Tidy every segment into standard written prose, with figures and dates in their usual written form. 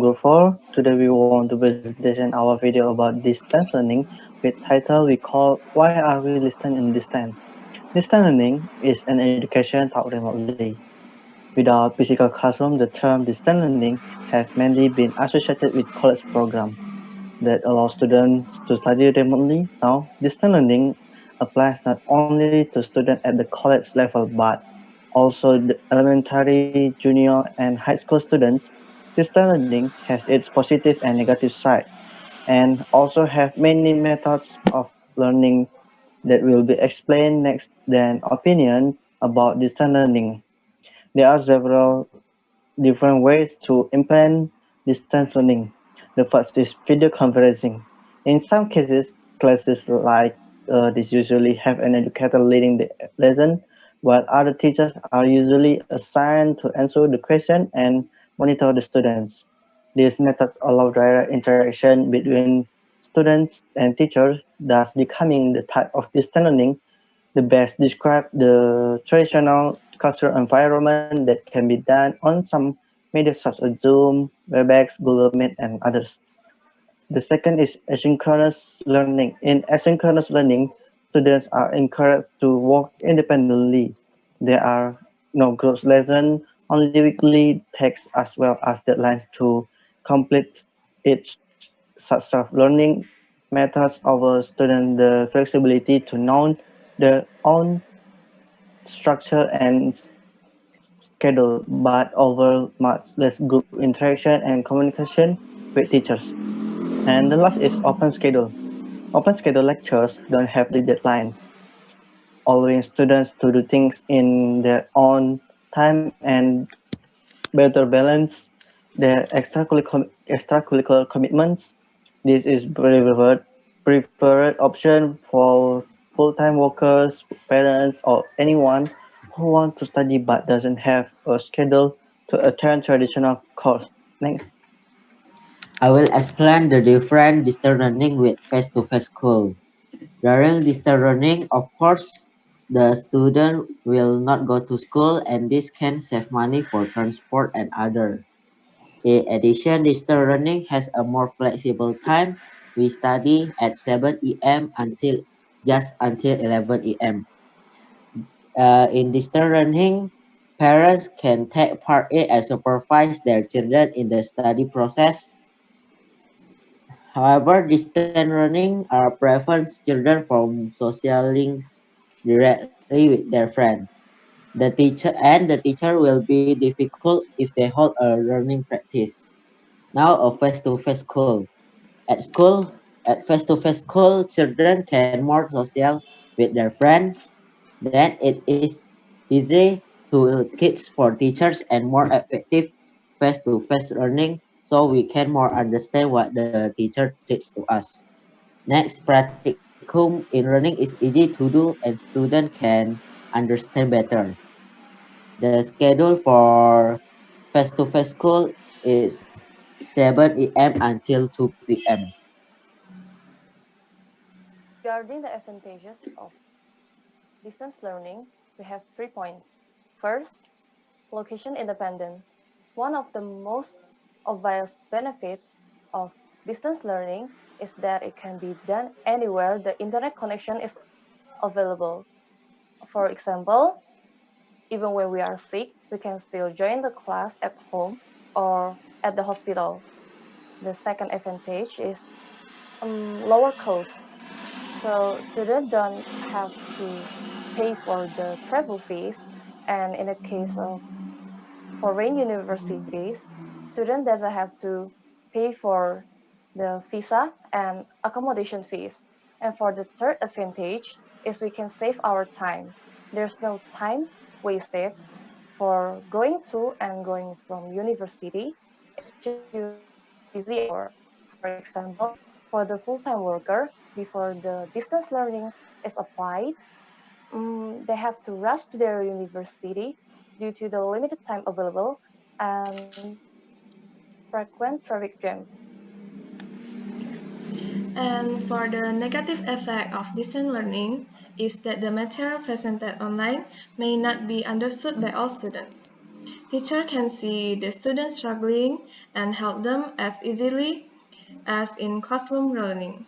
Group 4. Today we want to presentation our video about distance learning with title we call Why Are We Listening in Distance? Distance learning is an education taught remotely. Without physical classroom, the term distance learning has mainly been associated with college programs that allow students to study remotely. Now, distance learning applies not only to students at the college level but also the elementary, junior, and high school students. Distance learning has its positive and negative side, and also have many methods of learning that will be explained next. Then opinion about distance learning. There are several different ways to implement distance learning. The first is video conferencing. In some cases, classes like this usually have an educator leading the lesson, while other teachers are usually assigned to answer the question and monitor the students. These methods allow direct interaction between students and teachers, thus becoming the type of distance learning the best describe the traditional cultural environment that can be done on some media such as Zoom, Webex, Google Meet, and others. The second is asynchronous learning. In asynchronous learning, students are encouraged to work independently. There are no group lessons, only weekly texts as well as deadlines to complete each such of learning methods over students the flexibility to know their own structure and schedule, but over much less group interaction and communication with teachers. And the last is open schedule. Open schedule lectures don't have the deadlines, allowing students to do things in their own time and better balance their extracurricular commitments. This is preferred option for full-time workers, parents, or anyone who wants to study but doesn't have a schedule to attend traditional course. Next. I will explain the different distance learning with face-to-face school. During distance learning, of course, the student will not go to school and this can save money for transport and other. In addition, distance learning has a more flexible time. We study at 7 a.m. until 11 a.m. In distance learning, parents can take part in and supervise their children in the study process. However, distance learning prevents children from socializing directly with their friends. The teacher will be difficult if they hold a learning practice. Now a face-to-face school. At school, at face-to-face school, children can more social with their friends. Then it is easy to kids for teachers and more effective face-to-face learning so we can more understand what the teacher teaches to us. Next, practicum in learning is easy to do and student can understand better. The schedule for face-to-face school is 7 a.m. until 2 p.m. Regarding the advantages of distance learning, we have 3 points. First, location independent. One of the most obvious benefits of distance learning is that it can be done anywhere the internet connection is available. For example, even when we are sick, we can still join the class at home or at the hospital. The second advantage is lower cost. So students don't have to pay for the travel fees. And in the case of foreign universities, student doesn't have to pay for the visa and accommodation fees. And for the third advantage is we can save our time. There's no time wasted for going to and going from university. It's just use busy hour. For example, for the full-time worker, before the distance learning is applied, they have to rush to their university due to the limited time available and frequent traffic jams. And for the negative effect of distance learning is that the material presented online may not be understood by all students. Teacher can see the students struggling and help them as easily as in classroom learning.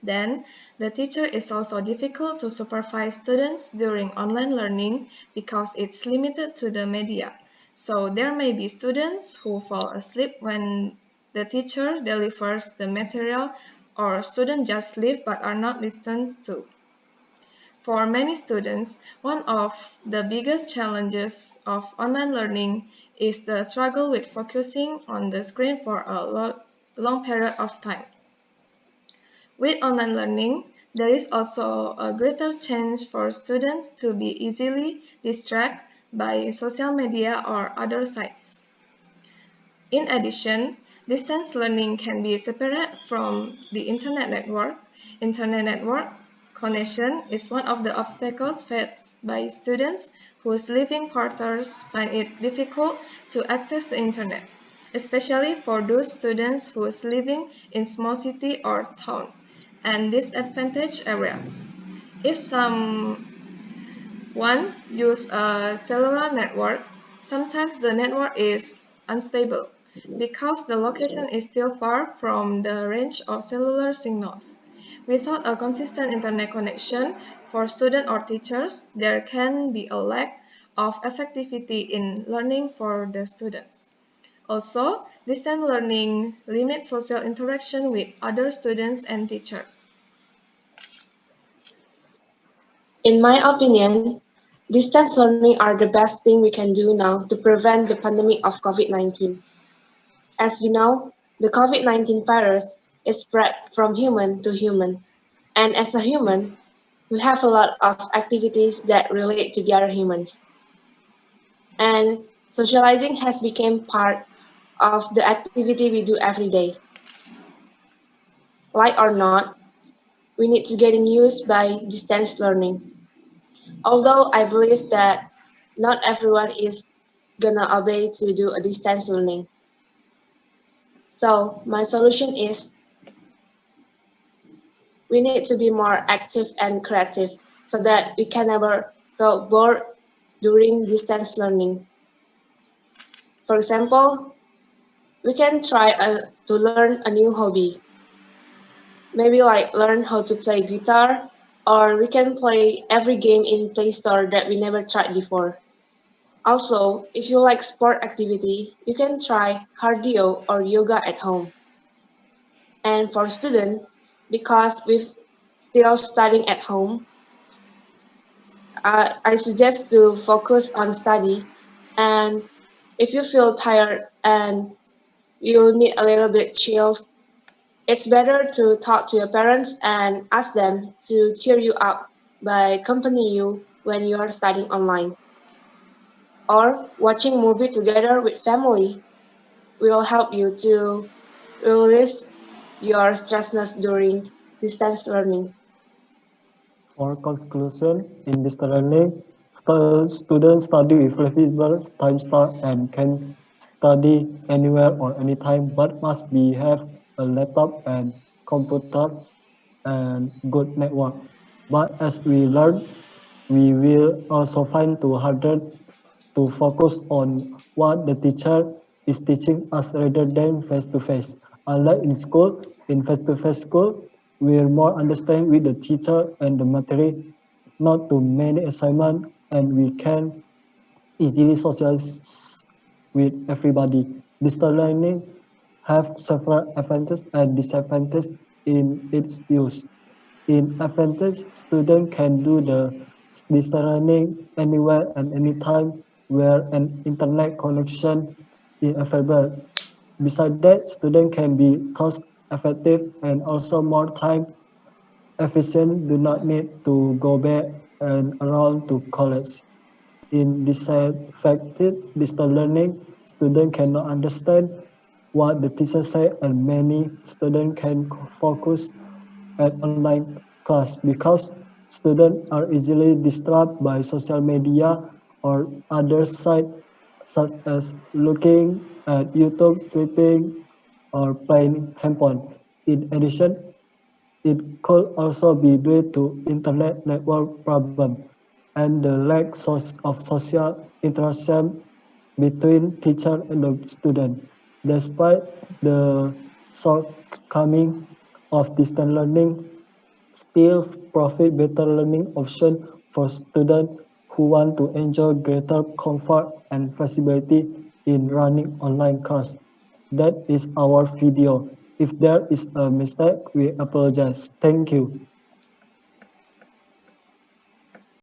Then, the teacher is also difficult to supervise students during online learning because it's limited to the media. So there may be students who fall asleep when the teacher delivers the material, or students just leave but are not listened to. For many students, one of the biggest challenges of online learning is the struggle with focusing on the screen for a long period of time. With online learning, there is also a greater chance for students to be easily distracted by social media or other sites. In addition, distance learning can be separate from the internet network. Internet network connection is one of the obstacles faced by students whose living quarters find it difficult to access the internet, especially for those students who is living in small city or town and disadvantaged areas. If some one use a cellular network. Sometimes the network is unstable because the location is still far from the range of cellular signals. Without a consistent internet connection for students or teachers, there can be a lack of effectivity in learning for the students. Also, distance learning limits social interaction with other students and teachers. In my opinion, distance learning are the best thing we can do now to prevent the pandemic of COVID-19. As we know, the COVID-19 virus is spread from human to human, and as a human, we have a lot of activities that relate to the other humans. And socializing has become part of the activity we do every day. Like or not, we need to getting used by distance learning. Although I believe that not everyone is gonna obey to do a distance learning. So my solution is we need to be more active and creative so that we can never feel bored during distance learning. For example, we can try to learn a new hobby. Maybe like learn how to play guitar, or we can play every game in Play Store that we never tried before. Also, if you like sport activity, you can try cardio or yoga at home. And for students, because we're still studying at home, I suggest to focus on study. And if you feel tired and you need a little bit chills, it's better to talk to your parents and ask them to cheer you up by accompany you when you are studying online. Or watching movie together with family will help you to release your stressness during distance learning. For conclusion, in this learning, students study with flexible time start and can study anywhere or anytime, but must be have a laptop and computer and good network. But as we learn, we will also find to harder to focus on what the teacher is teaching us rather than face to face. Unlike in school, in face to face school, we will more understand with the teacher and the material, not too many assignment, and we can easily socialize with everybody. Digital learning have several advantages and disadvantages in its use. In advantage, students can do the distance learning anywhere and anytime where an internet connection is available. Besides that, students can be cost effective and also more time efficient, do not need to go back and around to college. In disaffected distance learning, students cannot understand what the teacher said, and many students can focus at online class because students are easily distracted by social media or other sites such as looking at YouTube, sleeping, or playing handphone. In addition, it could also be due to internet network problem and the lack of social interaction between teacher and the student. Despite the shortcoming of distance learning, still provide better learning option for students who want to enjoy greater comfort and flexibility in running online class. That is our video. If there is a mistake, we apologize. Thank you.